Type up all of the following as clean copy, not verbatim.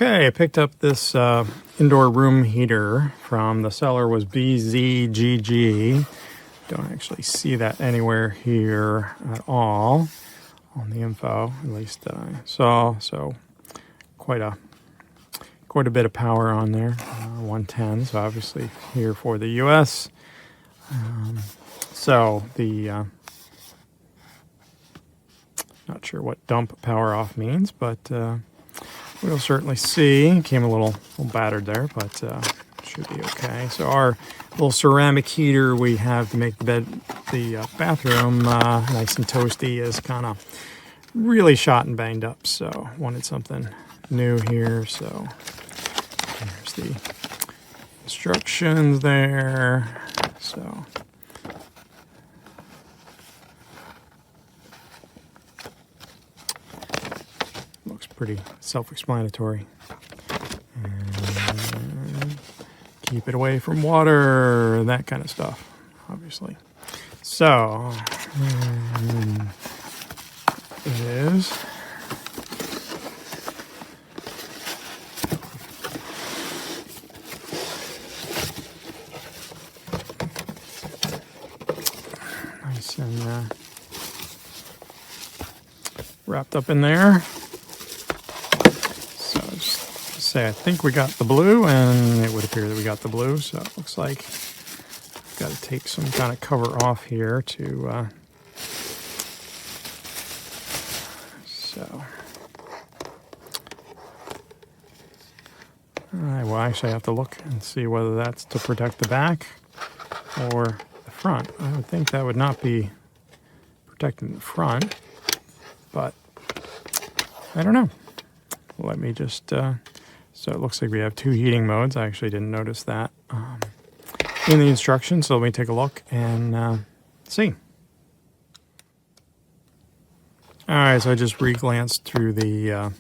Okay, I picked up this indoor room heater from the seller was BZGG. Don't actually see that anywhere here at all on the info, at least that I saw. So quite a bit of power on there, 110. So obviously here for the U.S. So the not sure what dump power off means, but we'll certainly see. Came a little battered there, but should be okay. So our little ceramic heater we have to make the bathroom nice and toasty is kind of really shot and banged up. So wanted something new here. So here's the instructions there. So looks pretty self-explanatory. And keep it away from water, that kind of stuff, obviously. So it is. Nice and wrapped up in there. So just say I think we got the blue, and it would appear that we got the blue. So it looks like I've got to take some kind of cover off here to so I will actually have to look and see whether that's to protect the back or the front. I would think that would not be protecting the front, but I don't know. Let me just so it looks like we have two heating modes. I actually didn't notice that in the instructions, so let me take a look and see. All right, so I just re-glanced through the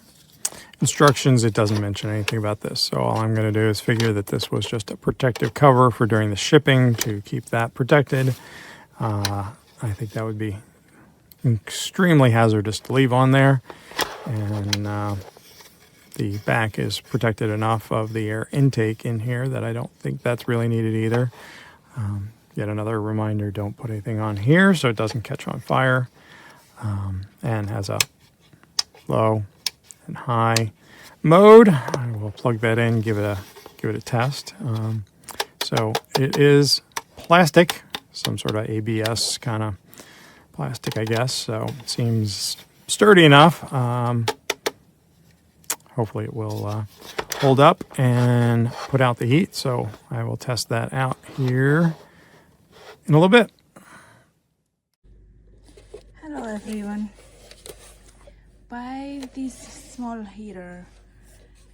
instructions. It doesn't mention anything about this, so all I'm going to do is figure that this was just a protective cover for during the shipping to keep that protected. I think that would be extremely hazardous to leave on there, and the back is protected enough of the air intake in here that I don't think that's really needed either. Yet another reminder, don't put anything on here so it doesn't catch on fire, and has a low and high mode. I will plug that in, give it a test. So it is plastic, some sort of ABS kind of plastic, I guess. So it seems sturdy enough. Hopefully it will hold up and put out the heat. So I will test that out here in a little bit. Hello everyone. Buy this small heater,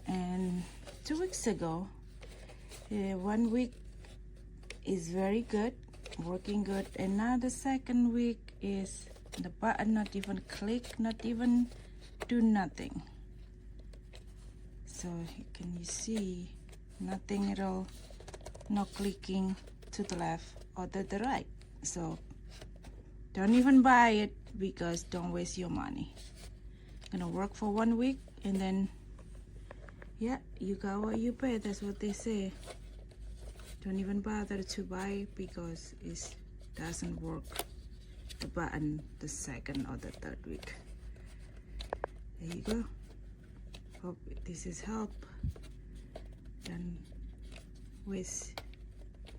and 2 weeks ago, 1 week is very good, working good, and now the second week is the button not even click, not even do nothing. So can you see nothing at all, no clicking to the left or to the right. So don't even buy it, because don't waste your money. Gonna work for 1 week, and then yeah, you got what you pay. That's what they say. Don't even bother to buy it, because it doesn't work, the button, the second or the third week. There you go. Hope this is help. Don't waste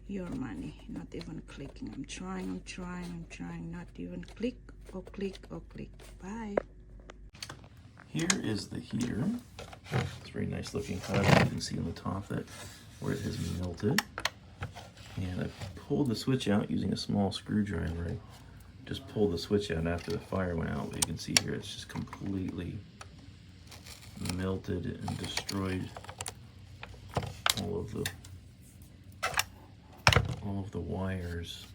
your money, not even clicking. I'm trying, not even click or click or click. Bye. Here is the heater. It's a very nice looking hub. You can see on the top that where it has melted. And I pulled the switch out using a small screwdriver. I just pulled the switch out after the fire went out, but you can see here it's just completely melted and destroyed all of the wires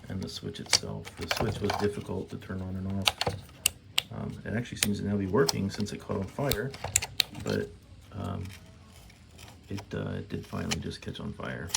and the switch itself. The switch was difficult to turn on and off. It actually seems to now be working since it caught on fire, but it did finally just catch on fire.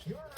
You're